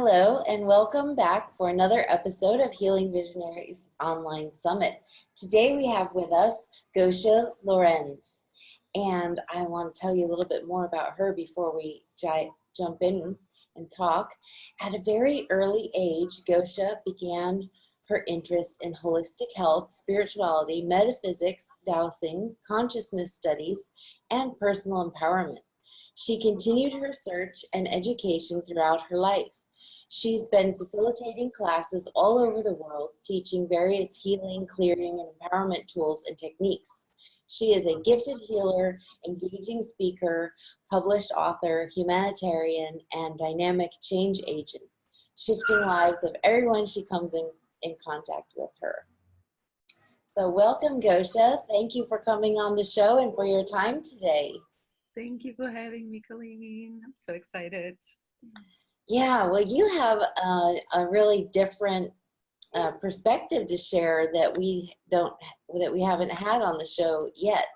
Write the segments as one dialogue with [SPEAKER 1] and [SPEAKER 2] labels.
[SPEAKER 1] Hello, and welcome back for another episode of Healing Visionaries Online Summit. Today we have with us Gosia Lorenz, and I want to tell you a little bit more about her before we jump in and talk. At a very early age, Gosia began her interest in holistic health, spirituality, metaphysics, dowsing, consciousness studies, and personal empowerment. She continued her search and education throughout her life. She's been facilitating classes all over the world, teaching various healing, clearing, and empowerment tools and techniques. She is a gifted healer, engaging speaker, published author, humanitarian, and dynamic change agent, shifting lives of everyone she comes in contact with her. So welcome, Gosia. Thank you for coming on the show and for your time today.
[SPEAKER 2] Thank you for having me, Cailin. I'm so excited.
[SPEAKER 1] Yeah, well, you have a really different perspective to share that we haven't had on the show yet.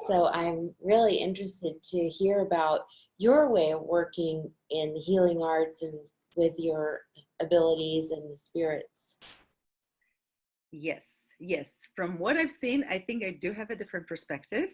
[SPEAKER 1] So I'm really interested to hear about your way of working in the healing arts and with your abilities and the spirits.
[SPEAKER 2] Yes. From what I've seen, I think I do have a different perspective.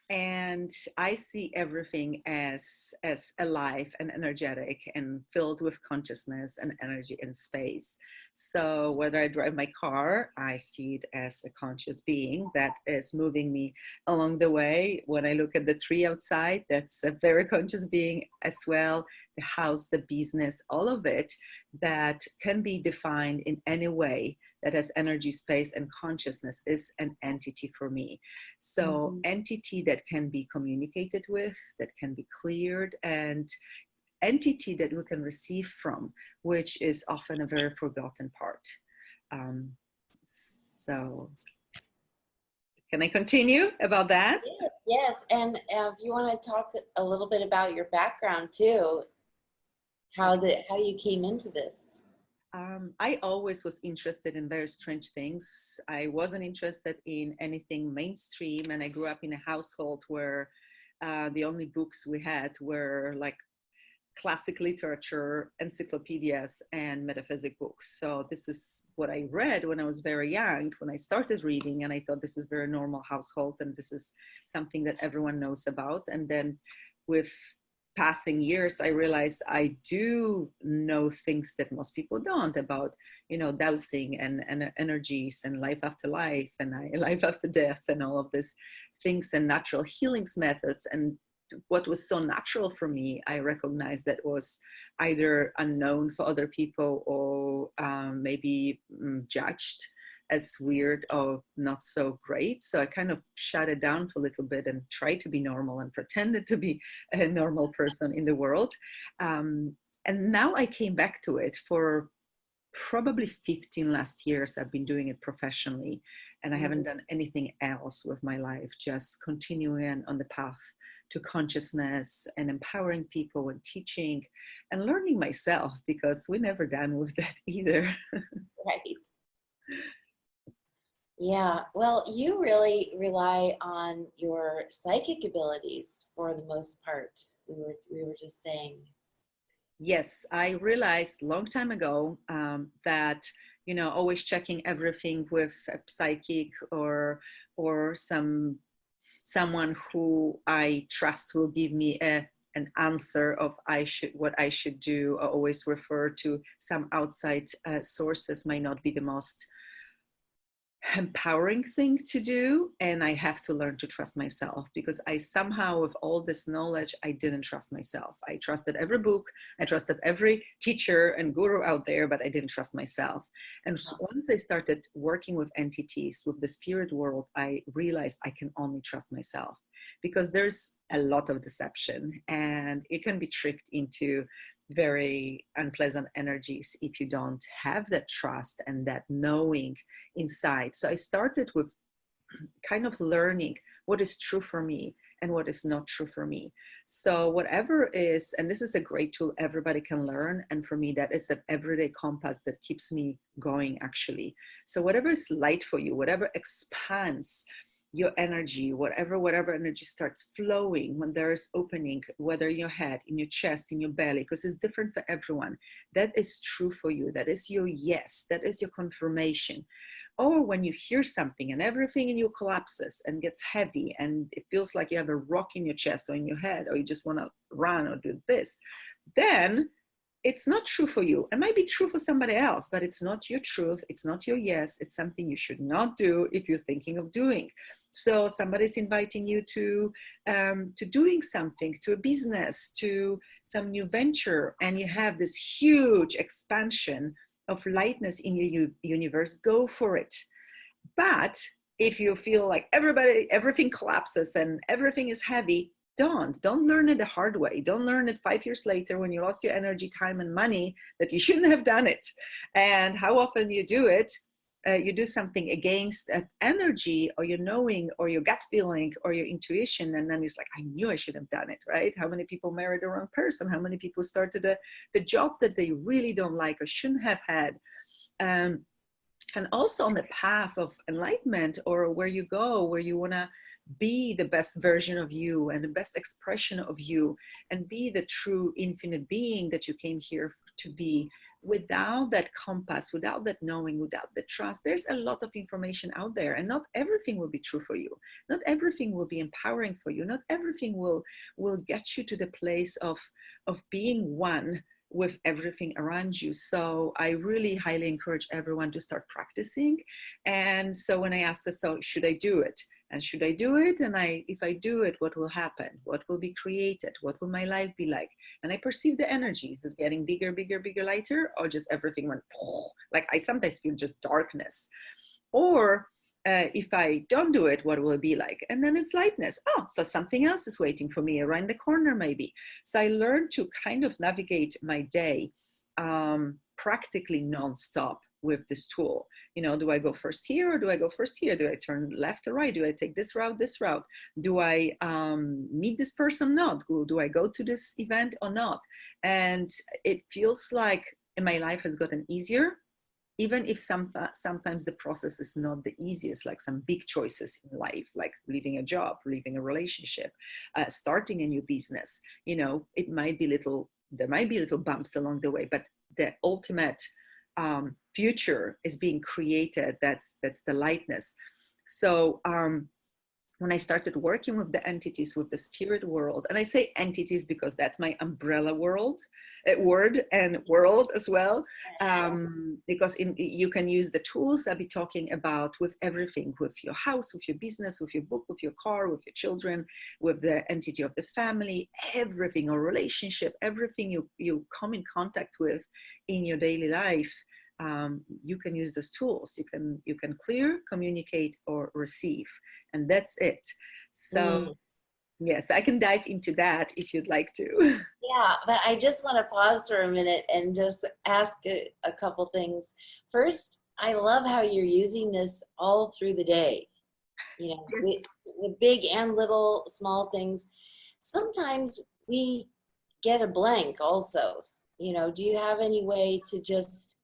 [SPEAKER 2] And I see everything as alive and energetic and filled with consciousness and energy and space. So whether I drive my car, I see it as a conscious being that is moving me along the way. When I look at the tree outside, that's a very conscious being as well. The house, the business, all of it that can be defined in any way that has energy, space, and consciousness is an entity for me. So entity that can be communicated with, that can be cleared, and entity that we can receive from, which is often a very forgotten part. So can I continue about that?
[SPEAKER 1] Yes, and if you want to talk a little bit about your background too, how you came into this.
[SPEAKER 2] I always was interested in very strange things. I wasn't interested in anything mainstream, and I grew up in a household where the only books we had were like classic literature, encyclopedias, and metaphysic books. So this is what I read when I was very young, when I started reading, and I thought this is very normal household, and this is something that everyone knows about. And then with passing years, I realized I do know things that most people don't about, dowsing and energies and life after life and life after death and all of these things and natural healings methods. And what was so natural for me, I recognized that was either unknown for other people or maybe judged as weird or not so great. So I kind of shut it down for a little bit and tried to be normal and pretended to be a normal person in the world. And now I came back to it for probably 15 last years. I've been doing it professionally, and I haven't done anything else with my life, just continuing on the path to consciousness and empowering people and teaching and learning myself, because we're never done with that either.
[SPEAKER 1] Right. Yeah, well, you really rely on your psychic abilities for the most part. We were just saying.
[SPEAKER 2] Yes, I realized a long time ago that, always checking everything with a psychic or someone who I trust will give me an answer of what I should do, or always refer to some outside sources might not be the most empowering thing to do. And I have to learn to trust myself, because I somehow, with all this knowledge, I didn't trust myself. I trusted every book, I trusted every teacher and guru out there, but I didn't trust myself. And once I started working with entities, with the spirit world, I realized I can only trust myself, because there's a lot of deception and it can be tricked into very unpleasant energies if you don't have that trust and that knowing inside. So I started with kind of learning what is true for me and what is not true for me. So whatever is, and this is a great tool everybody can learn, and for me that is an everyday compass that keeps me going, actually. So whatever is light for you, whatever expands your energy, whatever energy starts flowing, when there's opening, whether in your head, in your chest, in your belly, because it's different for everyone, that is true for you. That is your yes, that is your confirmation. Or when you hear something and everything in you collapses and gets heavy and it feels like you have a rock in your chest or in your head, or you just want to run or do this, then it's not true for you. It might be true for somebody else, but it's not your truth. It's not your yes. It's something you should not do if you're thinking of doing. So somebody's inviting you to doing something, to a business, to some new venture, and you have this huge expansion of lightness in your universe. Go for it. But if you feel like everything collapses and everything is heavy, don't learn it the hard way. Don't learn it 5 years later when you lost your energy, time, and money, that you shouldn't have done it. And how often you do it, you do something against that energy, or your knowing, or your gut feeling, or your intuition, and then it's like, I knew I should have done it, right? How many people married the wrong person? How many people started the job that they really don't like or shouldn't have had? And also on the path of enlightenment, or where you go, where you want to be the best version of you and the best expression of you, and be the true infinite being that you came here to be, without that compass, without that knowing, without the trust, there's a lot of information out there, and not everything will be true for you. Not everything will be empowering for you. Not everything will get you to the place of being one with everything around you. So I really highly encourage everyone to start practicing. And so when I asked her, so should I do it? And should I do it? And if I do it, what will happen? What will be created? What will my life be like? And I perceive the energies is getting bigger, bigger, bigger, lighter, or just everything went, like I sometimes feel just darkness. Or if I don't do it, what will it be like? And then it's lightness. Oh, so something else is waiting for me around the corner, maybe. So I learned to kind of navigate my day practically nonstop with this tool. You know, do I go first here, or do I go first here? Do I turn left or right? Do I take this route, this route? Do I meet this person? Not. Do I go to this event or not? And it feels like my life has gotten easier, even if sometimes the process is not the easiest, like some big choices in life, like leaving a job, leaving a relationship, starting a new business. You know, there might be little bumps along the way, but the ultimate future is being created. That's the lightness. So when I started working with the entities, with the spirit world, and I say entities because that's my umbrella word and world as well, because you can use the tools I'll be talking about with everything, with your house, with your business, with your book, with your car, with your children, with the entity of the family, everything, or relationship, everything you come in contact with in your daily life. You can use those tools. You can clear, communicate, or receive, and that's it. So yes, I can dive into that if you'd like to.
[SPEAKER 1] Yeah, but I just want to pause for a minute and just ask a couple things. First, I love how you're using this all through the day. You know, the big and little small things. Sometimes we get a blank also. You know, do you have any way to just,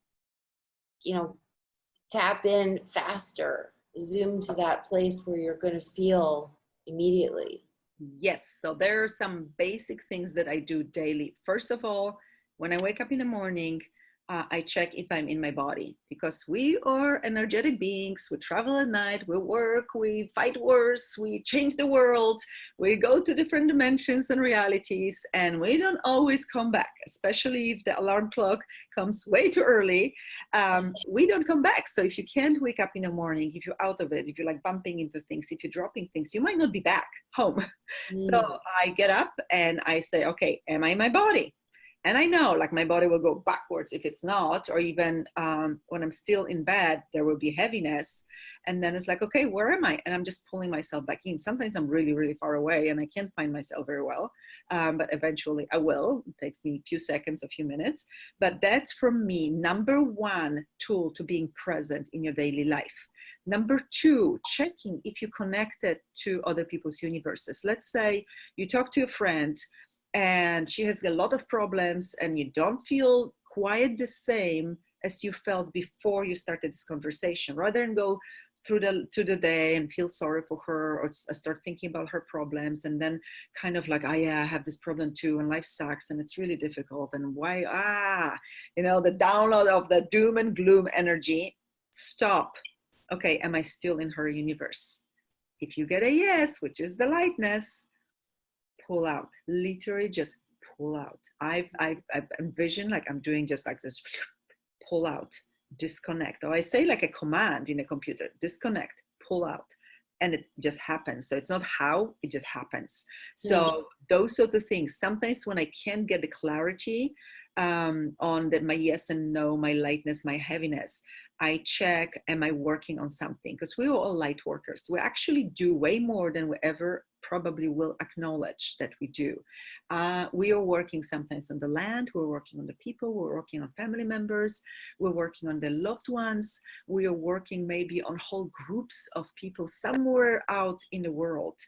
[SPEAKER 1] you know, tap in faster, zoom to that place where you're going to feel immediately?
[SPEAKER 2] Yes, so there are some basic things that I do daily. First of all, when I wake up in the morning, I check if I'm in my body, because we are energetic beings. We travel at night, we work, we fight wars, we change the world, we go to different dimensions and realities, and we don't always come back, especially if the alarm clock comes way too early. We don't come back. So if you can't wake up in the morning, if you're out of it, if you're like bumping into things, if you're dropping things, you might not be back home. So I get up and I say, okay, am I in my body? And I know, like, my body will go backwards if it's not, or even when I'm still in bed, there will be heaviness. And then it's like, okay, where am I? And I'm just pulling myself back in. Sometimes I'm really, really far away and I can't find myself very well. But eventually I will. It takes me a few seconds, a few minutes. But that's, for me, number one tool to being present in your daily life. Number two, checking if you connected to other people's universes. Let's say you talk to a friend and she has a lot of problems and you don't feel quite the same as you felt before you started this conversation, rather than go through the day and feel sorry for her, or start thinking about her problems, and then kind of like, oh yeah, I have this problem too, and life sucks, and it's really difficult, and why, the download of the doom and gloom energy. Stop. Okay, am I still in her universe? If you get a yes, which is the lightness, pull out. Literally just pull out. I've envisioned like I'm doing just like this, pull out, disconnect. Or I say like a command in a computer, disconnect, pull out. And it just happens. So it's not how, it just happens. So those sort of things. Sometimes when I can't get the clarity on my yes and no, my lightness, my heaviness, I check, am I working on something? Because we are all light workers. We actually do way more than we ever probably will acknowledge that we do. We are working sometimes on the land, we're working on the people, we're working on family members, we're working on the loved ones, we are working maybe on whole groups of people somewhere out in the world.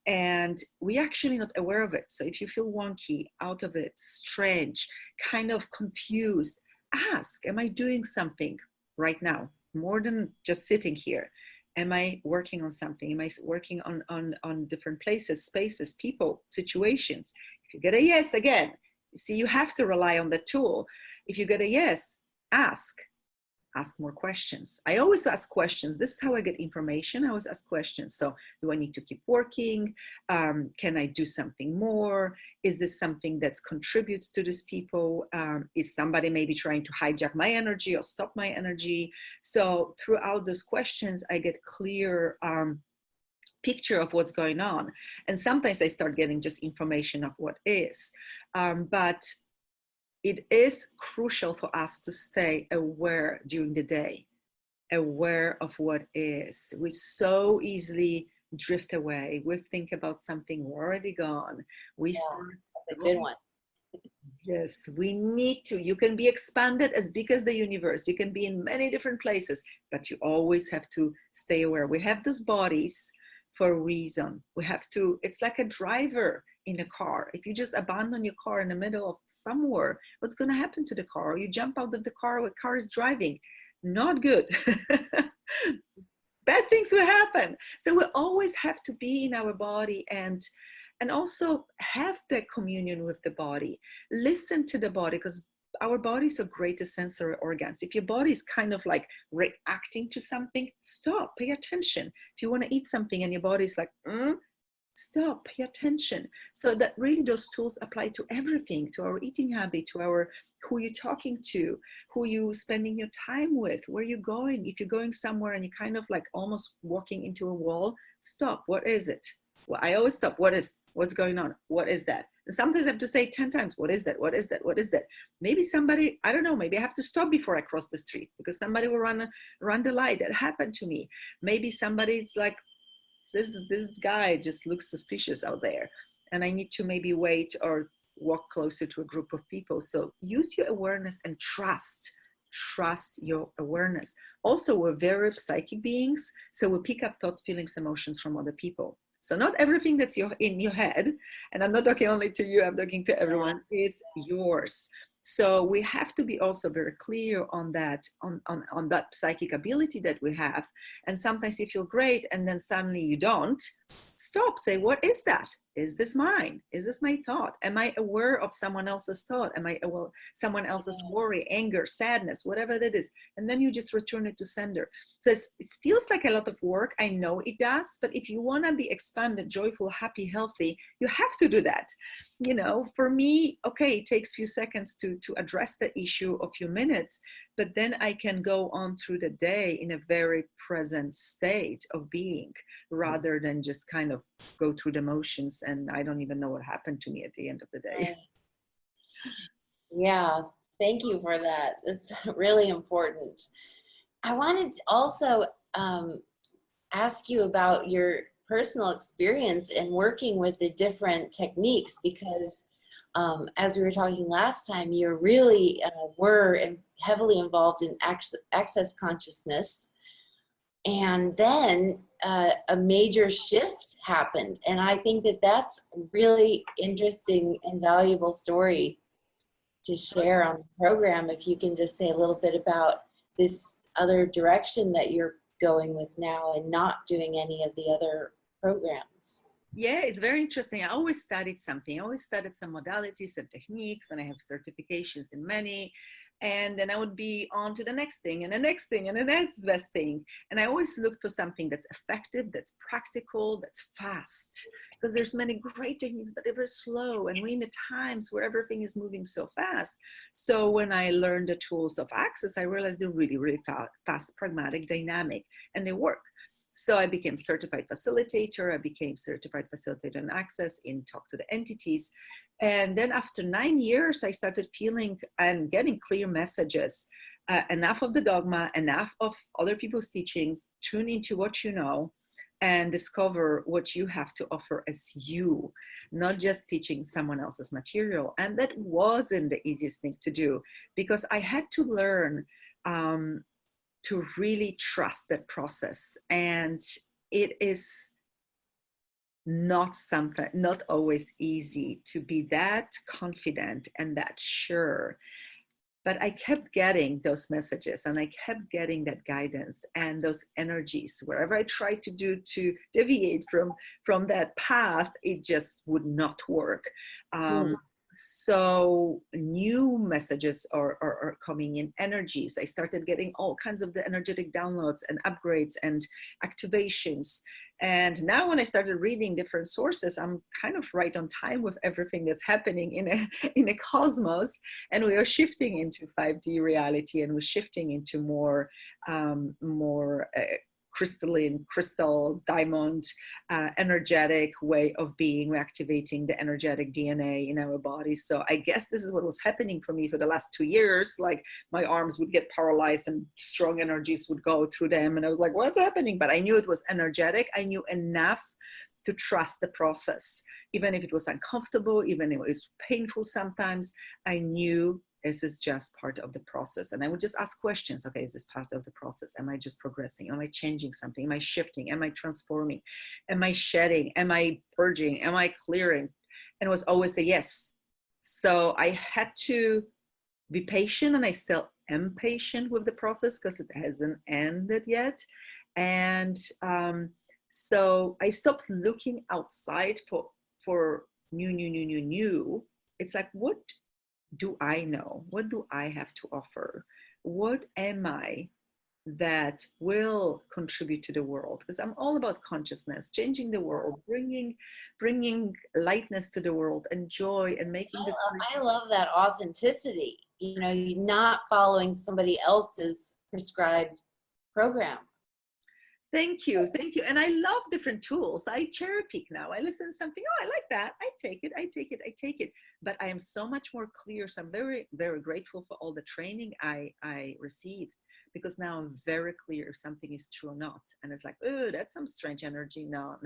[SPEAKER 2] And we're actually not aware of it. So if you feel wonky, out of it, strange, kind of confused, ask, am I doing something right now, more than just sitting here? Am I working on something? Am I working on different places, spaces, people, situations? If you get a yes, again, see, you have to rely on the tool. If you get a yes, ask more questions. I always ask questions. This is how I get information. I always ask questions. So do I need to keep working? Can I do something more? Is this something that contributes to these people? Is somebody maybe trying to hijack my energy or stop my energy? So throughout those questions, I get clear picture of what's going on. And sometimes I start getting just information of what is. But it is crucial for us to stay aware during the day, aware of what is. We so easily drift away. We think about something, we're already gone.
[SPEAKER 1] Start. That's a good one.
[SPEAKER 2] Yes, we need to. You can be expanded as big as the universe. You can be in many different places, but you always have to stay aware. We have those bodies for a reason. We have to, it's like a driver in a car. If you just abandon your car in the middle of somewhere, what's going to happen to the car? Or you jump out of the car while the car is driving. Not good. Bad things will happen. So we always have to be in our body and also have that communion with the body. Listen to the body, because our bodies are greatest sensory organs. If your body is kind of like reacting to something, stop, pay attention. If you want to eat something and your body is like, stop, pay attention. So that really those tools apply to everything, to our eating habit, to our who you're talking to, who you spending your time with, where you're going. If you're going somewhere and you're kind of like almost walking into a wall, stop. What is it? Well, I always stop. What's going on? What is that? And sometimes I have to say 10 times, what is that? What is that? What is that? Maybe somebody, I don't know, maybe I have to stop before I cross the street because somebody will run the light. That happened to me. Maybe somebody's like, this guy just looks suspicious out there. And I need to maybe wait or walk closer to a group of people. So use your awareness and trust your awareness. Also, we're very psychic beings. So we pick up thoughts, feelings, emotions from other people. So not everything that's in your head, and I'm not talking only to you, I'm talking to everyone, is yours. So we have to be also very clear on that, on that psychic ability that we have. And sometimes you feel great and then suddenly you don't. Stop, say, what is that? Is this mine? Is this my thought? Am I aware of someone else's thought? Am I aware of someone else's worry, anger, sadness, whatever that is? And then you just return it to sender. So it feels like a lot of work. I know it does, but if you want to be expanded, joyful, happy, healthy, you have to do that. You know, for me, okay, it takes a few seconds to address the issue, a few minutes, but then I can go on through the day in a very present state of being, rather than just kind of go through the motions and I don't even know what happened to me at the end of the day.
[SPEAKER 1] Yeah, thank you for that. It's really important. I wanted to also ask you about your personal experience in working with the different techniques, because as we were talking last time, you really were heavily involved in access consciousness. And then a major shift happened. And I think that that's a really interesting and valuable story to share on the program, if you can just say a little bit about this other direction that you're going with now and not doing any of the other programs.
[SPEAKER 2] Yeah, it's very interesting. I always studied something. I always studied some modalities and techniques, and I have certifications in many. And then I would be on to the next thing and the next thing and the next best thing. And I always looked for something that's effective, that's practical, that's fast. Because there's many great techniques, but they're very slow. And we're in the times where everything is moving so fast. So when I learned the tools of Access, I realized they're really, really fast, pragmatic, dynamic, and they work. So I became certified facilitator. I became certified facilitator in Access, in Talk to the Entities. And then after 9 years, I started feeling and getting clear messages. Enough of the dogma, enough of other people's teachings, tune into what you know and discover what you have to offer as you, not just teaching someone else's material. And that wasn't the easiest thing to do, because I had to learn to really trust that process. And it is not always easy to be that confident and that sure. But I kept getting those messages, and I kept getting that guidance and those energies. Wherever I tried to do to deviate from that path, it just would not work. So new messages are coming in, energies. I started getting all kinds of the energetic downloads and upgrades and activations. And now when I started reading different sources, I'm kind of right on time with everything that's happening in a cosmos. And we are shifting into 5D reality, and we're shifting into more crystal diamond energetic way of being. We're activating the energetic DNA in our body. So I guess this is what was happening for me for the last 2 years. Like my arms would get paralyzed and strong energies would go through them, and I was like, what's happening? But I knew it was energetic. I knew enough to trust the process, even if it was uncomfortable, even if it was painful sometimes. I knew this is just part of the process. And I would just ask questions. Okay, is this part of the process? Am I just progressing? Am I changing something? Am I shifting? Am I transforming? Am I shedding? Am I purging? Am I clearing? And it was always a yes. So I had to be patient, and I still am patient with the process because it hasn't ended yet. And so I stopped looking outside for new. It's like, what do I know? What do I have to offer? What am I that will contribute to the world? Because I'm all about consciousness, changing the world, bringing lightness to the world and joy, and making this.
[SPEAKER 1] I love that authenticity. You know, you're not following somebody else's prescribed program.
[SPEAKER 2] Thank you. And I love different tools. I cherry pick now. I listen to something, oh, I like that. I take it. But I am so much more clear. So I'm very, very grateful for all the training I received, because now I'm very clear if something is true or not. And it's like, oh, that's some strange energy. No,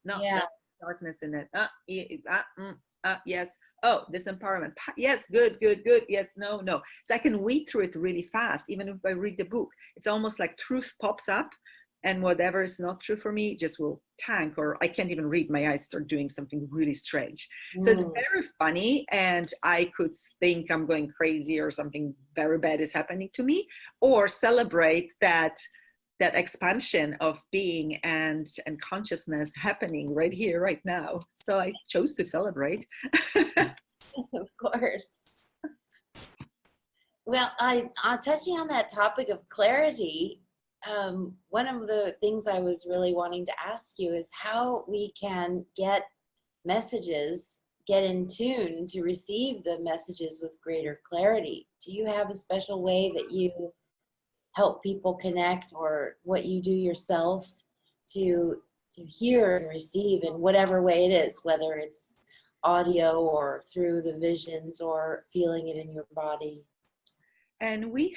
[SPEAKER 1] Yeah.
[SPEAKER 2] darkness in it. Yes. Oh, disempowerment. Yes, good. Yes, no. So I can weed through it really fast. Even if I read the book, it's almost like truth pops up, and whatever is not true for me just will tank, or I can't even read, my eyes start doing something really strange. So it's very funny, and I could think I'm going crazy or something very bad is happening to me, or celebrate that expansion of being and consciousness happening right here, right now. So I chose to celebrate.
[SPEAKER 1] Of course. Well, touching on that topic of clarity, one of the things I was really wanting to ask you is how we can get messages, get in tune to receive the messages with greater clarity. Do you have a special way that you help people connect, or what you do yourself to hear and receive in whatever way it is, whether it's audio or through the visions or feeling it in your body?
[SPEAKER 2] And we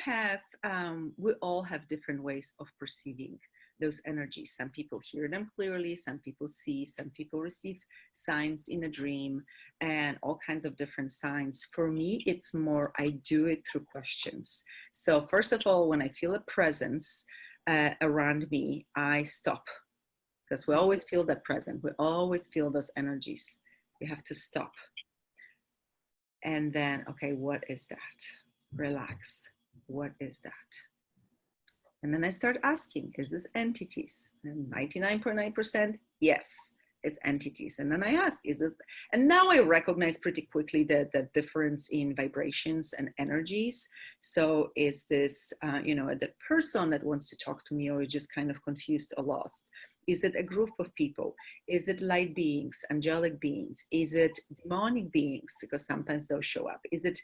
[SPEAKER 2] all have different ways of perceiving those energies. Some people hear them clearly, some people see, some people receive signs in a dream, and all kinds of different signs. For me, it's more, I do it through questions. So first of all, when I feel a presence around me, I stop, because we always feel that presence. We always feel those energies. We have to stop. And then, okay, what is that? Relax. What is that? And then I start asking, is this entities? And 99.9%, yes, it's entities. And then I ask, is it? And now I recognize pretty quickly the difference in vibrations and energies. So is this, the person that wants to talk to me, or just kind of confused or lost? Is it a group of people? Is it light beings, angelic beings? Is it demonic beings? Because sometimes they'll show up. Is it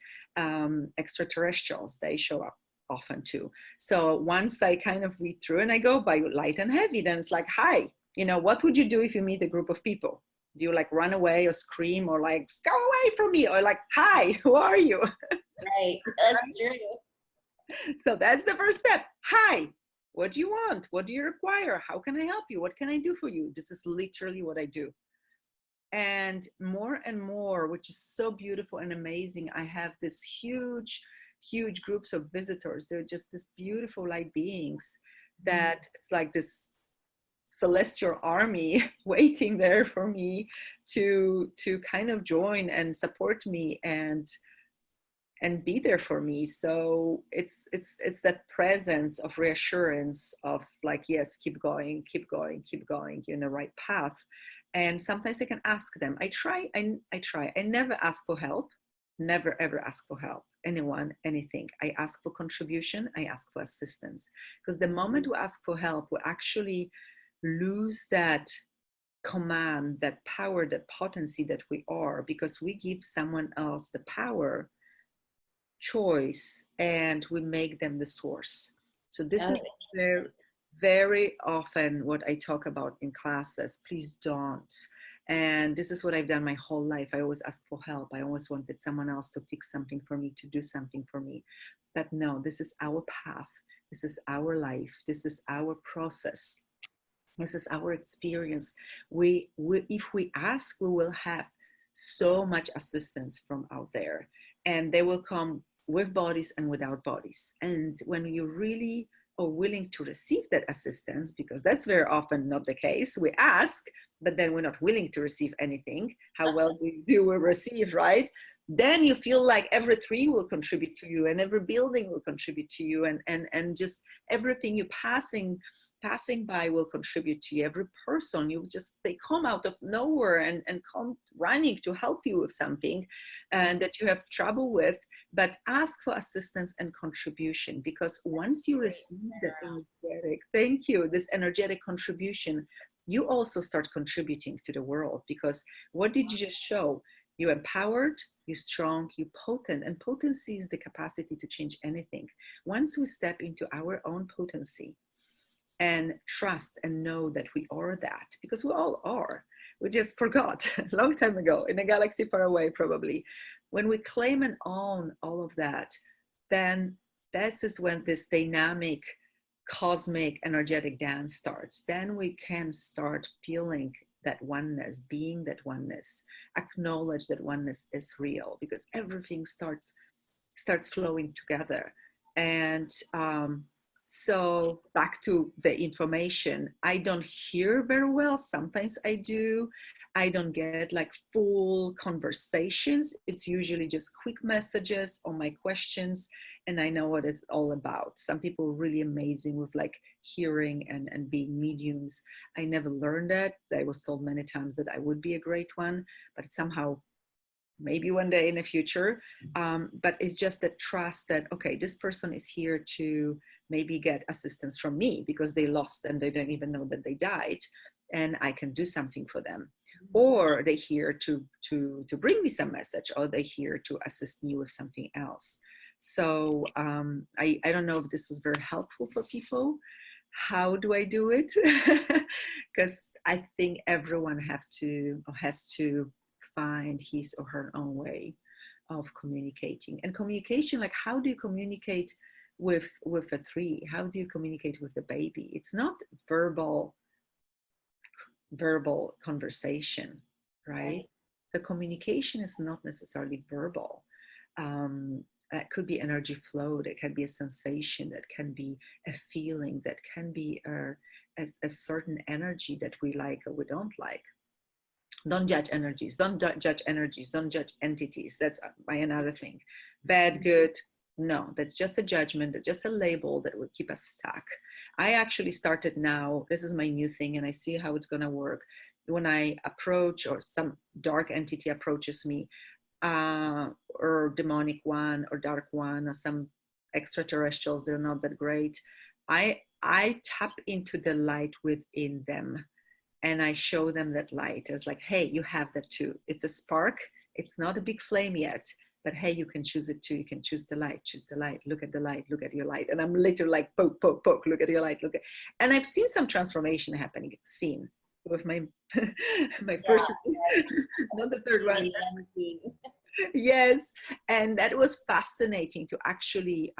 [SPEAKER 2] extraterrestrials? They show up often too. So once I kind of read through and I go by light and heavy, then it's like, hi, what would you do if you meet a group of people? Do you like run away or scream or like, go away from me? Or like, hi, who are you?
[SPEAKER 1] Right, that's true.
[SPEAKER 2] So that's the first step. Hi, what do you want? What do you require? How can I help you? What can I do for you? This is literally what I do. And more, which is so beautiful and amazing, I have this huge groups of visitors. They're just this beautiful light beings that it's like this celestial army waiting there for me to kind of join and support me and be there for me. So it's that presence of reassurance of like, yes, keep going, you're in the right path. And sometimes I can ask them. I try. I never ask for help. Never ever ask for help, anyone, anything. I ask for contribution. I ask for assistance. Because the moment we ask for help, we actually lose that command, that power, that potency that we are, because we give someone else the power, choice, and we make them the source. So this is very, very often what I talk about in classes. Please don't. And this is what I've done my whole life. I always ask for help. I always wanted someone else to fix something for me, to do something for me. But no, this is our path. This is our life. This is our process. This is our experience. If we ask, we will have so much assistance from out there. And they will come with bodies and without bodies. And when you really are willing to receive that assistance, because that's very often not the case, we ask, but then we're not willing to receive anything. How well do we receive, right? Then you feel like every tree will contribute to you, and every building will contribute to you, and just everything you're passing by will contribute to you. Every person, they come out of nowhere and come running to help you with something and that you have trouble with. But ask for assistance and contribution, because once you receive that energetic, thank you, this energetic contribution, you also start contributing to the world. Because what did you just show? You're empowered, you're strong, you're potent, and potency is the capacity to change anything. Once we step into our own potency and trust and know that we are that, because we all are, we just forgot a long time ago in a galaxy far away probably. When we claim and own all of that, then this is when this dynamic cosmic energetic dance starts. Then we can start feeling that oneness, being that oneness, acknowledge that oneness is real, because everything starts flowing together. And so back to the information, I don't hear very well. Sometimes I do. I don't get like full conversations. It's usually just quick messages on my questions, and I know what it's all about. Some people are really amazing with like hearing and being mediums. I never learned that. I was told many times that I would be a great one, but somehow maybe one day in the future. But it's just that trust that, okay, this person is here to maybe get assistance from me because they lost and they don't even know that they died, and I can do something for them. Or they're here to bring me some message, or they're here to assist me with something else. So I don't know if this was very helpful for people. How do I do it? Because I think everyone has to find his or her own way of communicating. And communication, like, how do you communicate with a tree? How do you communicate with the baby? It's not verbal conversation, right? The communication is not necessarily verbal. It could be energy flow, that can be a sensation, that can be a feeling, that can be a certain energy that we like or we don't like. Don't judge energies, don't judge energies, don't judge entities. That's another thing. Bad, good, no, that's just a judgment, that's just a label that will keep us stuck. I actually started now, this is my new thing, and I see how it's gonna work. When I approach, or some dark entity approaches me, or demonic one, or dark one, or some extraterrestrials, they're not that great, I tap into the light within them. And I show them that light. It's like, hey, you have that too. It's a spark. It's not a big flame yet, but hey, you can choose it too. You can choose the light, look at the light, look at your light. And I'm literally like, poke, poke, poke, look at your light, look at. And I've seen some transformation happening, with my, my first, not the third one. Yes. And that was fascinating to actually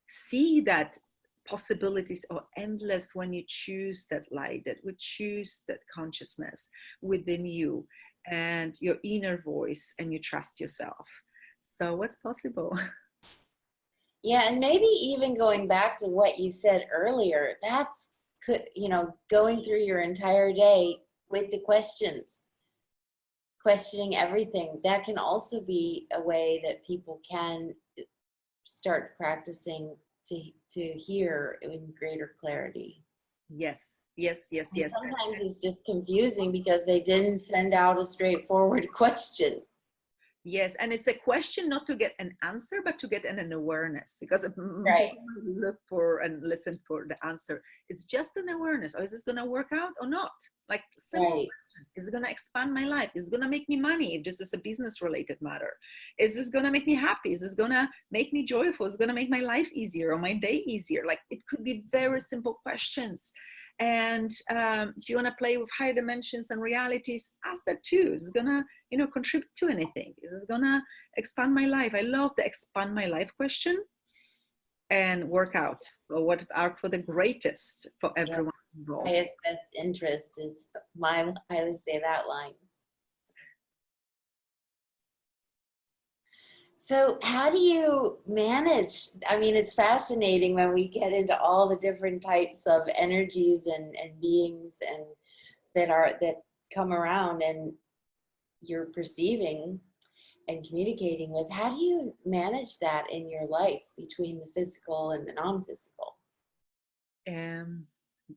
[SPEAKER 2] see that possibilities are endless when you choose that light, that we choose that consciousness within you and your inner voice, and you trust yourself. So what's possible?
[SPEAKER 1] Yeah, and maybe even going back to what you said earlier, that's, you know, going through your entire day with the questions, questioning everything, that can also be a way that people can start practicing to hear in greater clarity.
[SPEAKER 2] Yes, yes, yes, yes.
[SPEAKER 1] Sometimes it's just confusing because they didn't send out a straightforward question.
[SPEAKER 2] Yes, and it's a question not to get an answer, but to get an awareness, because
[SPEAKER 1] Right.
[SPEAKER 2] people look for and listen for the answer. It's just an awareness. Oh, is this going to work out or not? Like simple questions. Is it going to expand my life? Is it going to make me money if this is a business related matter? Is this going to make me happy? Is this going to make me joyful? Is it going to make my life easier or my day easier? Like, it could be very simple questions. And if you want to play with higher dimensions and realities, ask that too. Is it going to, you know, contribute to anything? Is this going to expand my life? I love the expand my life question, and work out for what are for the greatest for everyone involved.
[SPEAKER 1] Highest best interest is my, I would say that line. So how do you manage? I mean, it's fascinating when we get into all the different types of energies and beings and that come around and you're perceiving and communicating with. How do you manage that in your life between the physical and the non-physical?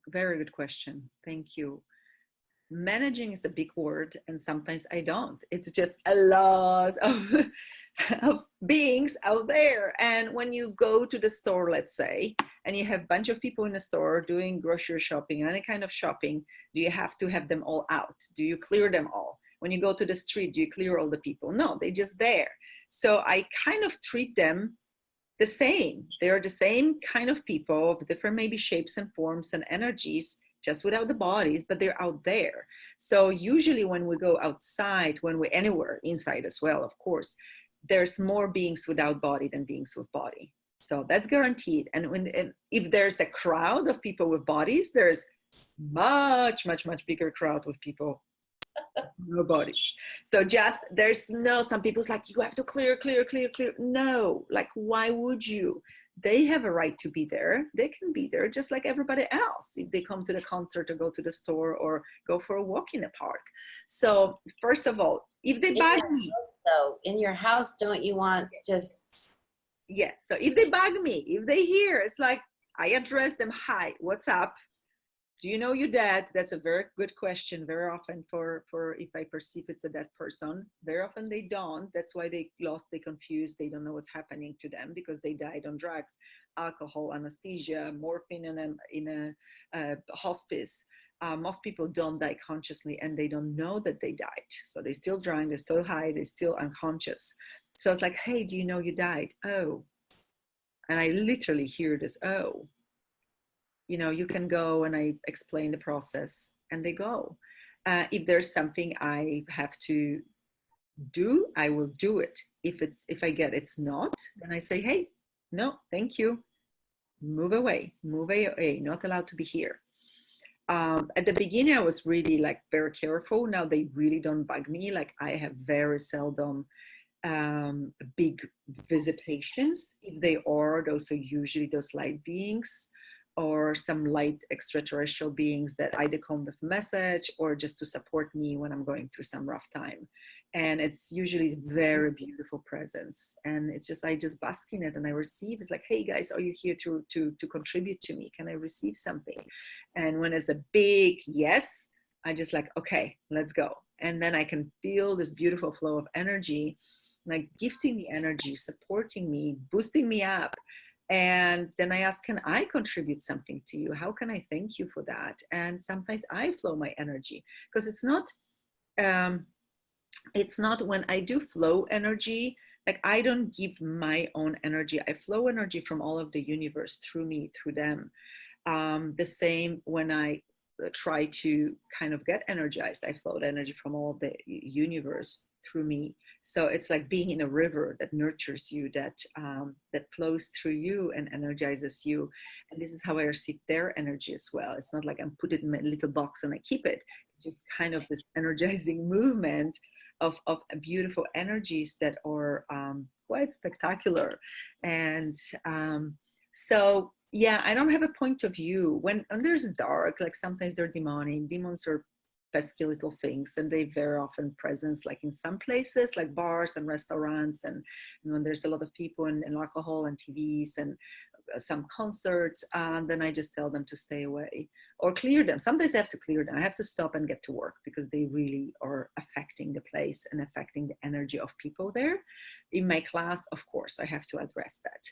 [SPEAKER 2] Very good question. Thank you. Managing is a big word, and sometimes I don't. It's just a lot of, of beings out there. And when you go to the store, let's say, and you have a bunch of people in the store doing grocery shopping, any kind of shopping, do you have to have them all out? Do you clear them all? When you go to the street, do you clear all the people? No, they're just there. So I kind of treat them the same. They're the same kind of people of different maybe shapes and forms and energies, just without the bodies, but they're out there. So usually when we go outside, when we're anywhere, inside as well, of course, there's more beings without body than beings with body. So that's guaranteed. And if there's a crowd of people with bodies, there's much, much, much bigger crowd with people no bodies. So just, there's no, some people's like, you have to clear. No, like, why would you? They have a right to be there. They can be there just like everybody else if they come to the concert or go to the store or go for a walk in the park. So first of all, if they bug me.
[SPEAKER 1] So in your house, don't you want just...
[SPEAKER 2] Yes. So if they bug me, if they hear, it's like, I address them, hi, what's up? Do you know your dad? That's a very good question. Very often for if I perceive it's a dead person, very often they don't. That's why they lost, they confused, they don't know what's happening to them because they died on drugs, alcohol, anesthesia, morphine in a hospice. Most people don't die consciously and they don't know that they died. So they still drunk, they still high, they still unconscious. So it's like, hey, do you know you died? Oh. And I literally hear this, oh. You know, you can go, and I explain the process and they go. If there's something I have to do, I will do it. If I get it's not, then I say, hey, no, thank you. Move away, not allowed to be here. At the beginning, I was really like very careful. Now they really don't bug me. Like I have very seldom big visitations. If they are, those are usually those light beings. or some light extraterrestrial beings that either come with a message or just to support me when I'm going through some rough time. And it's usually very beautiful presence. And it's just, I just bask in it and I receive. It's like, hey guys, are you here to contribute to me? Can I receive something? And when it's a big yes, I just like, okay, let's go. And then I can feel this beautiful flow of energy, like gifting me energy, supporting me, boosting me up. And then I ask, can I contribute something to you? How can I thank you for that? And sometimes I flow my energy, because it's not when I do flow energy, like I don't give my own energy. I flow energy from all of the universe through me, through them. The same when I try to kind of get energized, I flow the energy from all of the universe through me. So it's like being in a river that nurtures you, that flows through you and energizes you. And this is how I receive their energy as well. It's not like I'm put it in my little box and I keep it. It's just kind of this energizing movement of beautiful energies that are quite spectacular. And so yeah, I don't have a point of view. When there's dark, like sometimes they're demonic. Demons are pesky little things, and they very often present like in some places like bars and restaurants, and when there's a lot of people and alcohol and TVs and some concerts, then I just tell them to stay away or clear them. Sometimes I have to clear them. I have to stop and get to work because they really are affecting the place and affecting the energy of people there. In my class, of course, I have to address that.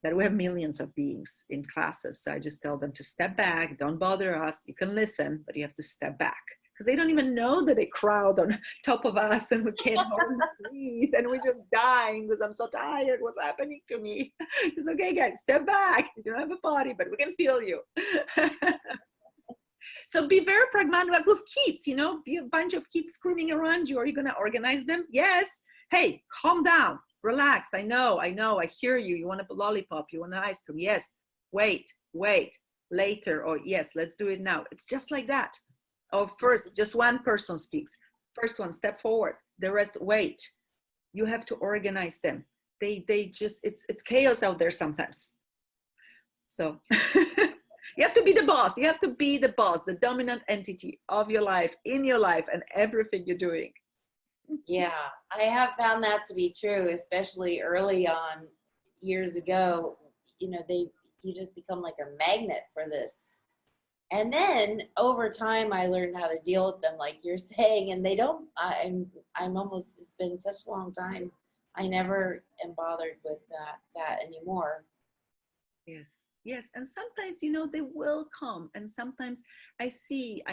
[SPEAKER 2] But we have millions of beings in classes. So I just tell them to step back, don't bother us. You can listen, but you have to step back. Because they don't even know that they crowd on top of us and we can't hardly breathe and we're just dying because I'm so tired. What's happening to me? It's okay, guys, step back. You don't have a body, but we can feel you. So be very pragmatic, like with kids, you know, be a bunch of kids screaming around you. Are you going to organize them? Yes. Hey, calm down. Relax. I know. I hear you. You want a lollipop. You want an ice cream. Yes. Wait. Later. Or yes, let's do it now. It's just like that. Or first, just one person speaks. First one, step forward. The rest, wait. You have to organize them. They just, it's chaos out there sometimes. So you have to be the boss. You have to be the boss, the dominant entity of your life, in your life, and everything you're doing.
[SPEAKER 1] Yeah, I have found that to be true, especially early on years ago. You know, you just become like a magnet for this. And then over time, I learned how to deal with them, like you're saying, and they don't, I'm almost, it's been such a long time. I never am bothered with that anymore.
[SPEAKER 2] Yes. And sometimes, you know, they will come. And sometimes I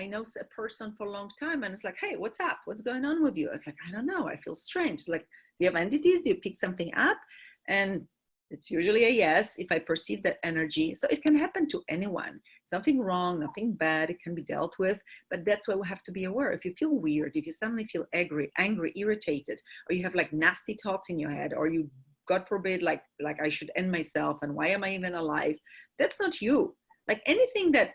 [SPEAKER 2] know a person for a long time and it's like, hey, what's up? What's going on with you? It's like, I don't know. I feel strange. Like, do you have entities? Do you pick something up? And it's usually a yes if I perceive that energy. So it can happen to anyone. Something wrong, nothing bad. It can be dealt with. But that's why we have to be aware. If you feel weird, if you suddenly feel angry, irritated, or you have like nasty thoughts in your head, or you, God forbid, like I should end myself and why am I even alive? That's not you. Like anything that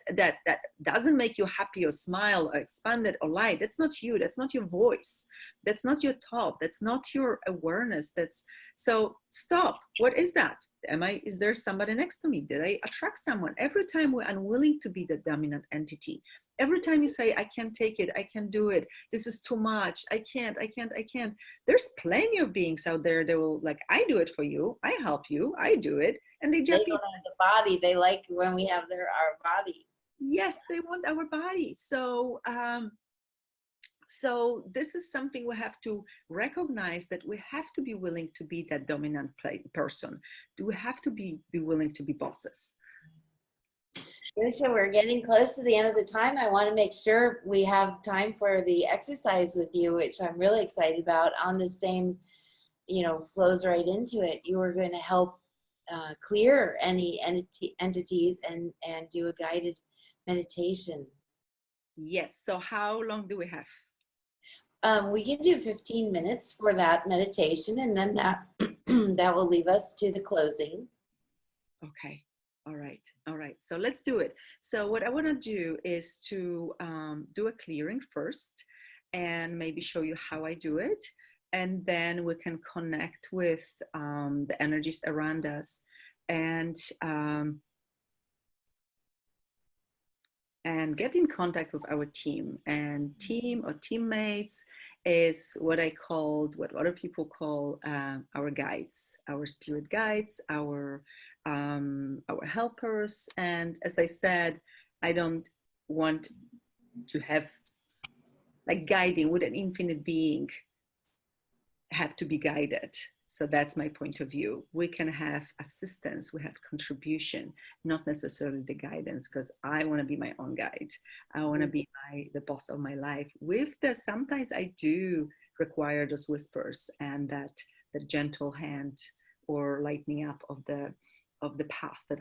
[SPEAKER 2] doesn't make you happy or smile or expanded or light, that's not you. That's not your voice. That's not your thought. That's not your awareness. So stop. What is that? Is there somebody next to me? Did I attract someone? Every time we're unwilling to be the dominant entity, every time you say, I can't take it, I can't do it, this is too much, I can't. There's plenty of beings out there that will, like, I do it for you, I help you, I do it. And they just
[SPEAKER 1] don't have the body. They like when we have our body.
[SPEAKER 2] Yes, they want our body. So so this is something we have to recognize, that we have to be willing to be that dominant person. Do we have to be willing to be bosses?
[SPEAKER 1] Gosia, we're getting close to the end of the time. I want to make sure we have time for the exercise with you, which I'm really excited about. On the same, you know, flows right into it. You are going to help clear any entities and do a guided meditation.
[SPEAKER 2] Yes. So how long do we have?
[SPEAKER 1] We can do 15 minutes for that meditation, and then that that will leave us to the closing.
[SPEAKER 2] Okay. All right. So let's do it. So what I want to do is to do a clearing first and maybe show you how I do it. And then we can connect with the energies around us. And and get in contact with our team. And team or teammates is what I called, what other people call our guides, our spirit guides, our helpers. And as I said, I don't want to have like guiding with an infinite being have to be guided. So that's my point of view. We can have assistance, we have contribution, not necessarily the guidance, because I want to be my own guide. I want to be the boss of my life. With the sometimes I do require those whispers and that the gentle hand or lightening up of the path that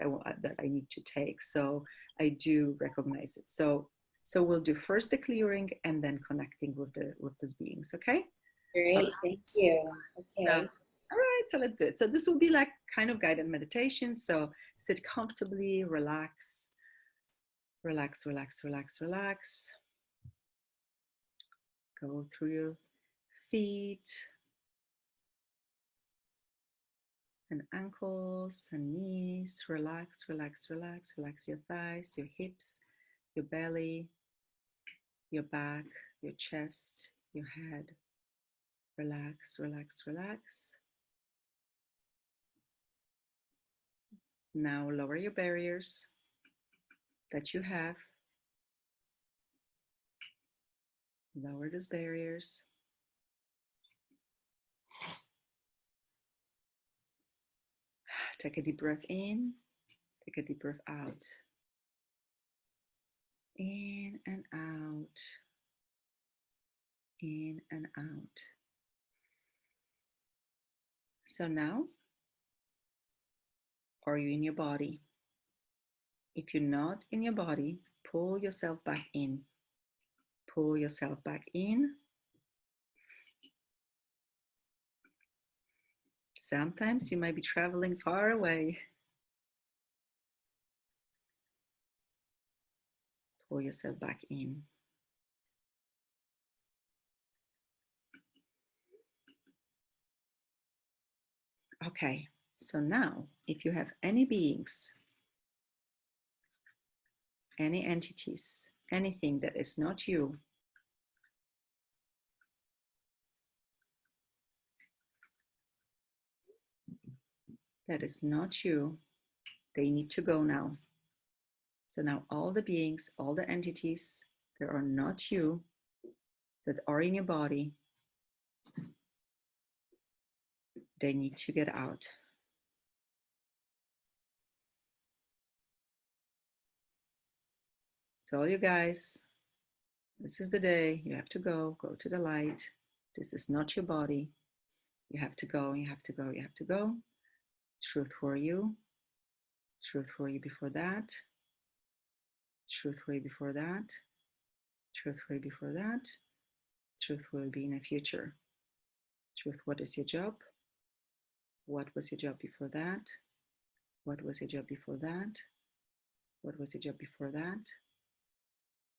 [SPEAKER 2] I need to take. So I do recognize it. So we'll do first the clearing and then connecting with those beings. Okay.
[SPEAKER 1] Great, thank you.
[SPEAKER 2] So,
[SPEAKER 1] Okay.
[SPEAKER 2] all right, so let's do it. So this will be like kind of guided meditation. So sit comfortably, relax, relax, relax, relax, relax. Go through your feet and ankles and knees. Relax, relax, relax, relax your thighs, your hips, your belly, your back, your chest, your head. Relax, relax, relax. Now lower your barriers that you have. Lower those barriers. Take a deep breath in. Take a deep breath out. In and out. In and out. So now, are you in your body? If you're not in your body, pull yourself back in. Pull yourself back in. Sometimes you might be traveling far away. Pull yourself back in. Okay, so now if you have any beings, any entities, anything that is not you, that is not you, they need to go now. So now all the beings, all the entities that are not you, that are in your body, they need to get out. So all you guys, this is the day you have to go to the light. This is not your body. You have to go, you have to go, you have to go. Truth for you. Truth for you before that. Truth for you before that. Truth for you before that. Truth will be in the future. Truth, what is your job? What was your job before that? What was your job before that? What was your job before that?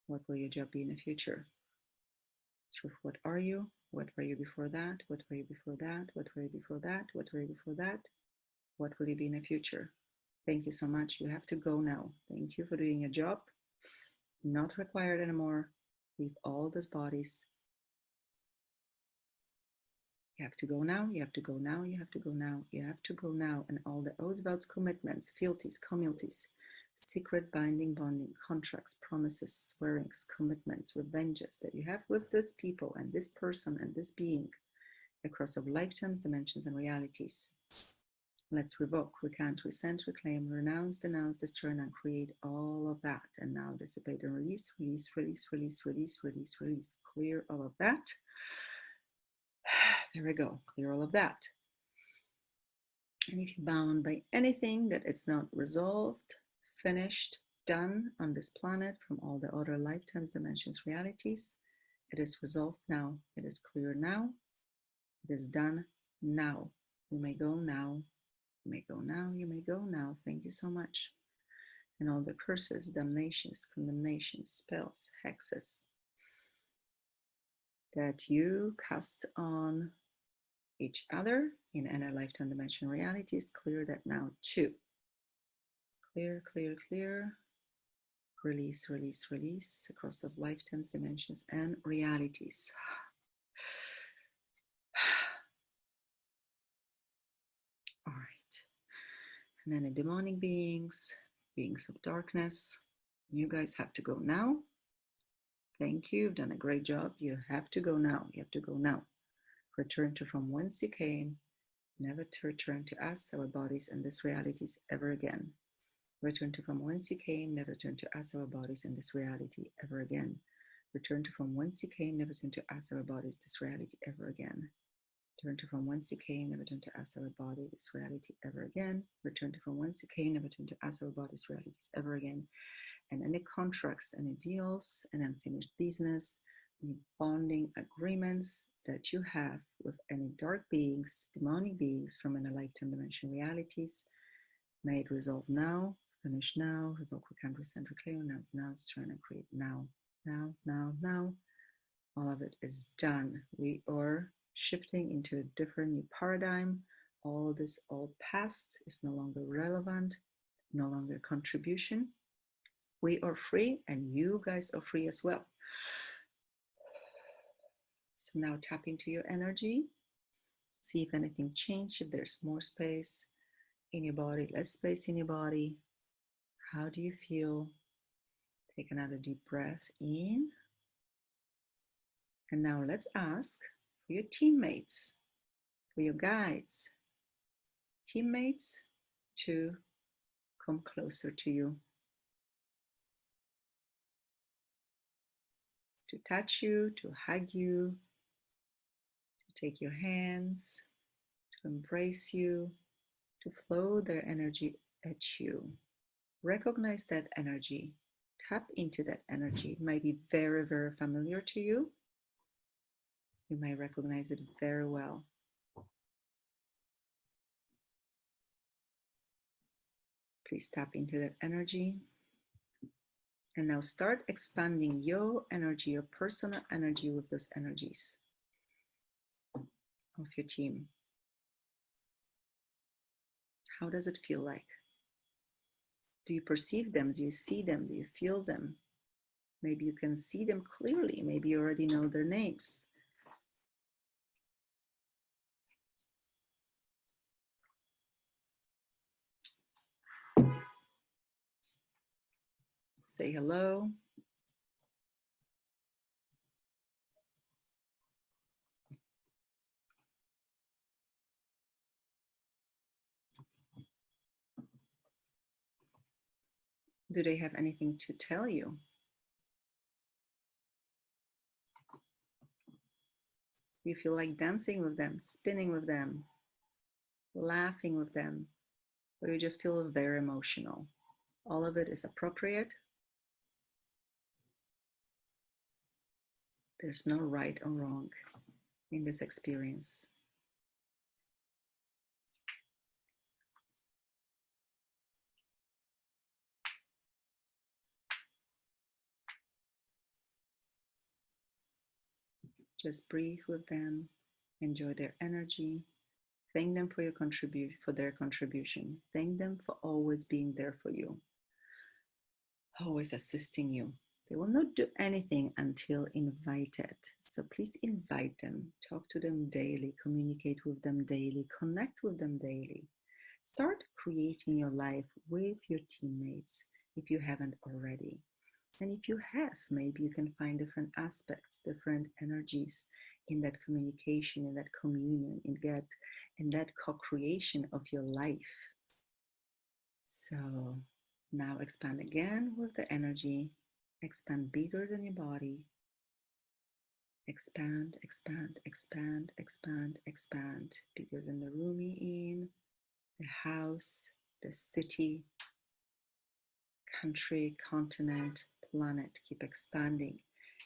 [SPEAKER 2] What will your job be in the future? Truth, what are you? What were you before that? What were you before that? What were you before that? What were you before that? What will you be in the future? Thank you so much. You have to go now. Thank you for doing your job. Not required anymore. Leave all those bodies. You have to go now. You have to go now. You have to go now. You have to go now. And all the oaths, vows, commitments, fealties, communities, secret binding, bonding, contracts, promises, swearings, commitments, revenges that you have with this people and this person and this being across of lifetimes, dimensions, and realities. Let's revoke, recant, resent, reclaim, renounce, denounce, destroy, and uncreate all of that. And now dissipate and release, release, release, release, release, release, release. Clear all of that. There we go. Clear all of that. And if you're bound by anything that is not resolved, finished, done on this planet from all the other lifetimes, dimensions, realities, it is resolved now. It is clear now. It is done now. You may go now. You may go now. You may go now. Thank you so much. And all the curses, damnations, condemnations, spells, hexes that you cast on each other in inner lifetime dimension realities, clear that now too. Clear, clear, clear. Release, release, release across the lifetimes, dimensions, and realities. All right. And any demonic beings, beings of darkness, you guys have to go now. Thank you. You've done a great job. You have to go now. You have to go now. Return to from whence you came. Never to return to us, our bodies, and these realities ever again. Return to from whence you came. Never return to us, our bodies, and this reality ever again. Return to from whence you came. Never return to us, our bodies, this reality ever again. Return to from whence you came. Never return to us, our body, this reality ever again. Return to from whence you came. Never return to us, our bodies, realities ever again. And any contracts, any deals, and unfinished business, any bonding agreements that you have with any dark beings, demonic beings from any lifetime dimension realities, may it resolve now, finish now, revoke, recant, rescind, reclaim, announce now, it's trying to create now, now, now, now. All of it is done. We are shifting into a different new paradigm. All this old past is no longer relevant, no longer contribution. We are free, and you guys are free as well. So now tap into your energy. See if anything changed, if there's more space in your body, less space in your body. How do you feel? Take another deep breath in. And now let's ask for your teammates, for your guides, teammates to come closer to you, to touch you, to hug you, to take your hands, to embrace you, to flow their energy at you. Recognize that energy. Tap into that energy. It might be very, very familiar to you. You might recognize it very well. Please tap into that energy. And now start expanding your energy, your personal energy with those energies of your team. How does it feel like? Do you perceive them? Do you see them? Do you feel them? Maybe you can see them clearly. Maybe you already know their names. Say hello. Do they have anything to tell you? Do you feel like dancing with them, spinning with them, laughing with them, or you just feel very emotional? All of it is appropriate. There's no right or wrong in this experience. Just breathe with them, enjoy their energy, thank them for their contribution. Thank them for always being there for you, always assisting you. They will not do anything until invited. So please invite them, talk to them daily, communicate with them daily, connect with them daily. Start creating your life with your teammates if you haven't already. And if you have, maybe you can find different aspects, different energies in that communication, in that communion, in that co-creation of your life. So now expand again with the energy. Expand bigger than your body. Expand, expand, expand, expand, expand. Bigger than the room you're in, the house, the city, country, continent, planet. Keep expanding.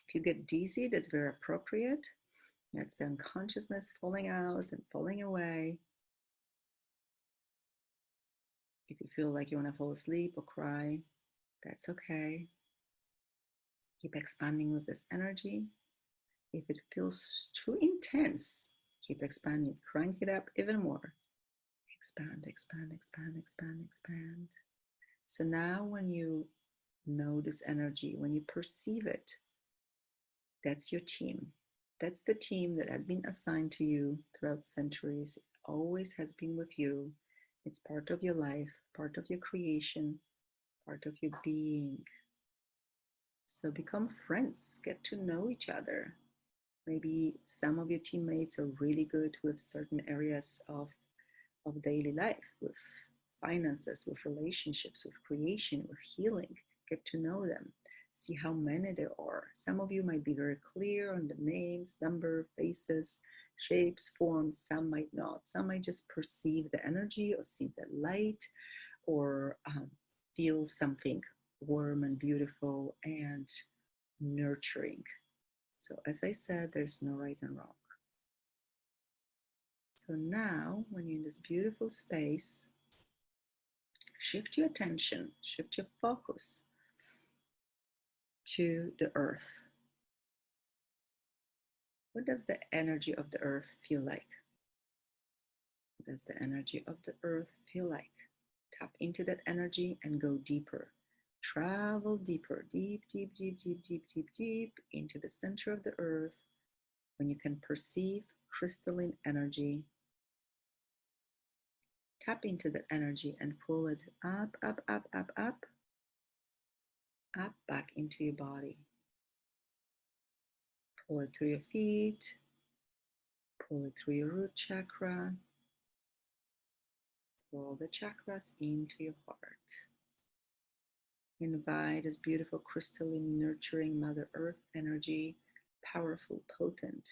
[SPEAKER 2] If you get dizzy, that's very appropriate. That's the unconsciousness falling out and falling away. If you feel like you want to fall asleep or cry, that's okay. Keep expanding with this energy. If it feels too intense, keep expanding. Crank it up even more. Expand, expand, expand, expand, expand. So now when you Know this energy. When you perceive it, that's your team. That's the team that has been assigned to you throughout centuries. It always has been with you. It's part of your life, part of your creation, part of your being. So become friends, get to know each other. Maybe some of your teammates are really good with certain areas of daily life, with finances, with relationships, with creation, with healing. Get to know them. See how many there are. Some of you might be very clear on the names, number, faces, shapes, forms. Some might not. Some might just perceive the energy or see the light or feel something warm and beautiful and nurturing. So as I said, there's no right and wrong. So now, when you're in this beautiful space, shift your attention, shift your focus to the earth. What does the energy of the earth feel like? What does the energy of the earth feel like? Tap into that energy and go deeper. Travel deeper, deep, deep, deep, deep, deep, deep, deep into the center of the earth when you can perceive crystalline energy. Tap into that energy and pull it up, up, up, up, up, up, back into your body. Pull it through your feet, pull it through your root chakra, pull the chakras into your heart. Invite this beautiful, crystalline, nurturing Mother Earth energy, powerful, potent,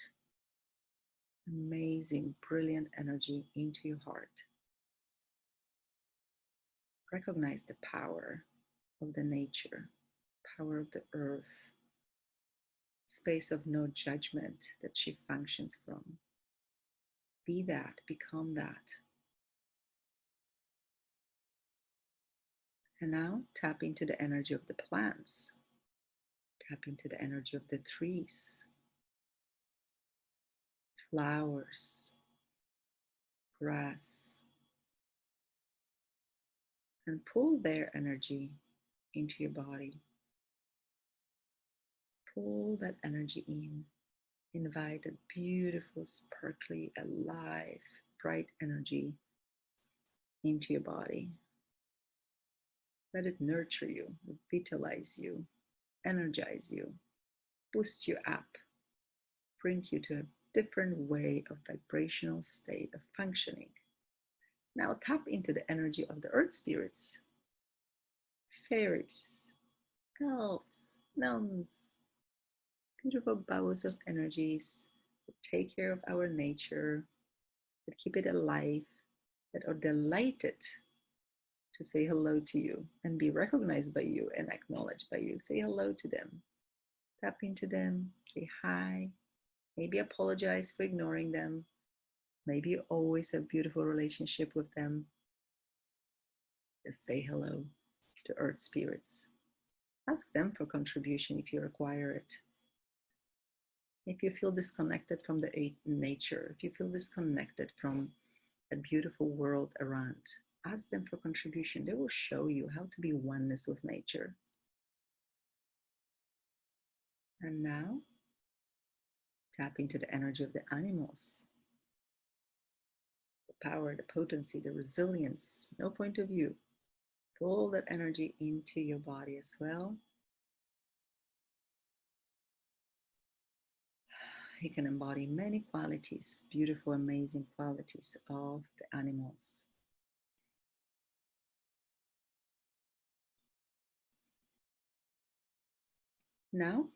[SPEAKER 2] amazing, brilliant energy into your heart. Recognize the power of the nature, power of the earth, space of no judgment that she functions from. Be that, become that. And now tap into the energy of the plants. Tap into the energy of the trees, flowers, grass, and pull their energy into your body. Pull that energy in. Invite a beautiful, sparkly, alive, bright energy into your body. Let it nurture you, vitalize you, energize you, boost you up, bring you to a different way of vibrational state of functioning. Now tap into the energy of the earth spirits, fairies, elves, gnomes, beautiful bubbles of energies that take care of our nature, that keep it alive, that are delighted to say hello to you and be recognized by you and acknowledged by you. Say hello to them. Tap into them, say hi, maybe apologize for ignoring them. Maybe you always have a beautiful relationship with them. Just say hello to earth spirits. Ask them for contribution if you require it. If you feel disconnected from the nature, if you feel disconnected from a beautiful world around, ask them for contribution. They will show you how to be oneness with nature. And now, tap into the energy of the animals. The power, the potency, the resilience, no point of view. Pull that energy into your body as well. You can embody many qualities, beautiful, amazing qualities of the animals. Now,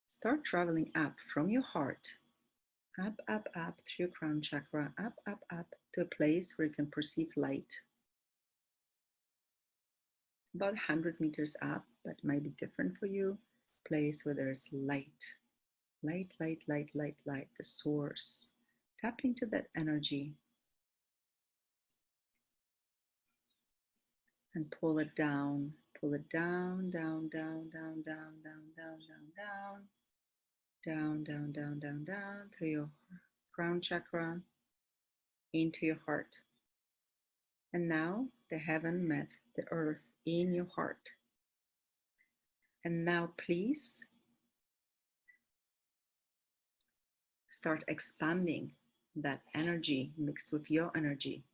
[SPEAKER 2] start traveling up from your heart, up, up, up through your crown chakra, up, up, up to a place where you can perceive light. About 100 meters up, but might be different for you. Place where there's light. Light, light, light, light, light, the source. Tap into that energy and pull it down, down, down, down, down, down, down, down, down, down, down, down, down, down, down, through your crown chakra, into your heart. And now the heaven met the earth in your heart. And now please start expanding that energy mixed with your energy.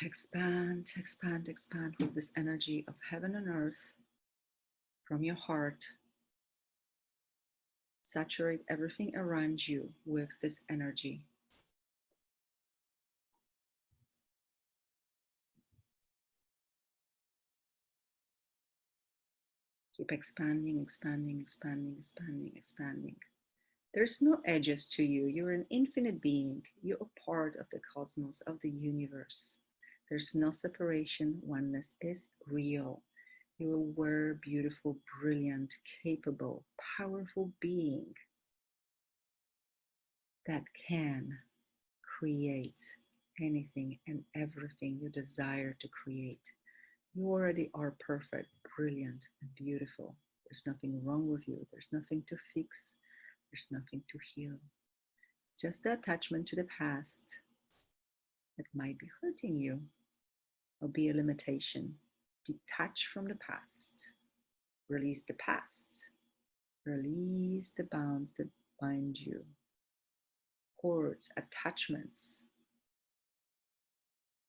[SPEAKER 2] Expand, expand, expand with this energy of heaven and earth from your heart. Saturate everything around you with this energy. Keep expanding, expanding, expanding, expanding, expanding. There's no edges to you. You're an infinite being. You're a part of the cosmos, of the universe. There's no separation. Oneness is real. You're a aware, beautiful, brilliant, capable, powerful being that can create anything and everything you desire to create. You already are perfect, brilliant, and beautiful. There's nothing wrong with you. There's nothing to fix. There's nothing to heal. Just the attachment to the past that might be hurting you or be a limitation. Detach from the past. Release the past. Release the bonds that bind you. Cords, attachments.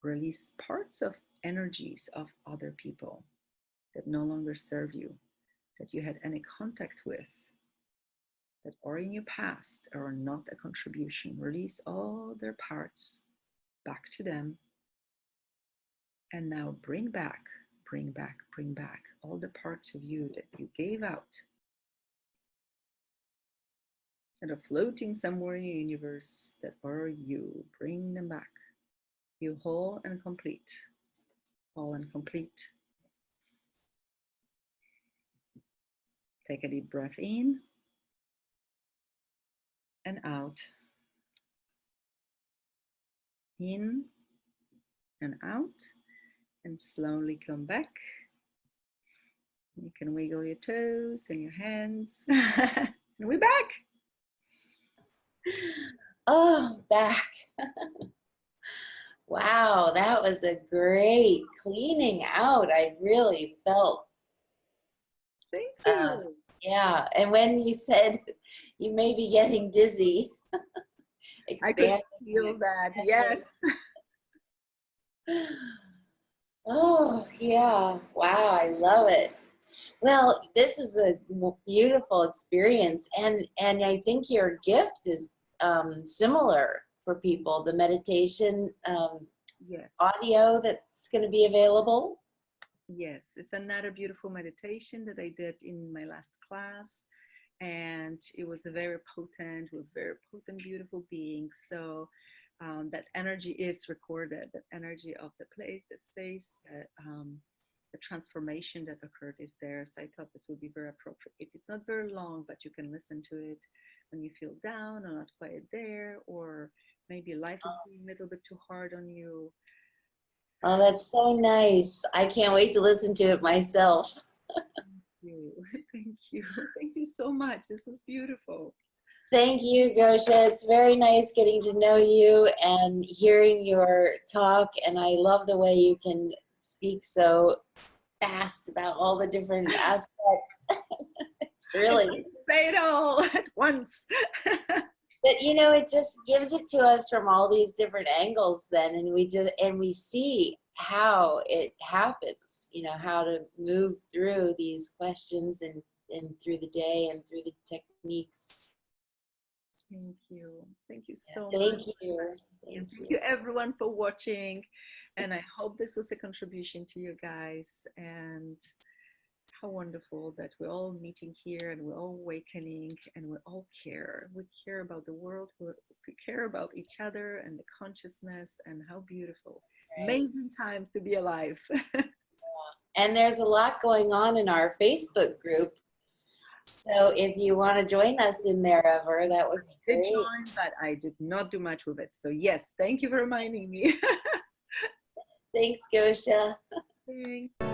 [SPEAKER 2] Release parts of energies of other people that no longer serve you, that you had any contact with, that are in your past or are not a contribution. Release all their parts back to them. And now bring back all the parts of you that you gave out that are floating somewhere in the universe that are you. Bring them back. You whole and complete. Whole and complete. Take a deep breath in and out. In and out. And slowly come back. You can wiggle your toes and your hands. And we're back.
[SPEAKER 1] Oh, back. Wow, that was a great cleaning out. I really felt.
[SPEAKER 2] Thank you.
[SPEAKER 1] Yeah, and when you said you may be getting dizzy.
[SPEAKER 2] I could feel that, yes.
[SPEAKER 1] Oh, yeah. Wow, I love it. Well, this is a beautiful experience, and I think your gift is similar for people. The meditation
[SPEAKER 2] Yes.
[SPEAKER 1] audio that's going to be available.
[SPEAKER 2] Yes, it's another beautiful meditation that I did in my last class, and it was very potent with very potent, beautiful beings. So that energy is recorded. That energy of the place, the space, the transformation that occurred is there. So I thought this would be very appropriate. It's not very long, but you can listen to it when you feel down or not quite there, or maybe life is being a little bit too hard on you.
[SPEAKER 1] Oh, that's so nice. I can't wait to listen to it myself.
[SPEAKER 2] Thank you. Thank you. Thank you so much. This was beautiful.
[SPEAKER 1] Thank you, Gosia. It's very nice getting to know you and hearing your talk. And I love the way you can speak so fast about all the different aspects. It's really
[SPEAKER 2] say it all at once.
[SPEAKER 1] But you know, it just gives it to us from all these different angles then, and we see how it happens, you know, how to move through these questions and through the day and through the techniques.
[SPEAKER 2] Thank you. Thank you so
[SPEAKER 1] Thank
[SPEAKER 2] much.
[SPEAKER 1] you.
[SPEAKER 2] Thank you everyone for watching. And I hope this was a contribution to you guys. And how wonderful that we're all meeting here and we're all awakening and we all care. We care about the world. We care about each other and the consciousness, and how beautiful. Right. Amazing times to be alive.
[SPEAKER 1] And there's a lot going on in our Facebook group. So if you want to join us in there ever, that would be great.
[SPEAKER 2] I joined, but I did not do much with it. So yes, thank you for reminding me.
[SPEAKER 1] Thanks, Gosia.
[SPEAKER 2] Thanks.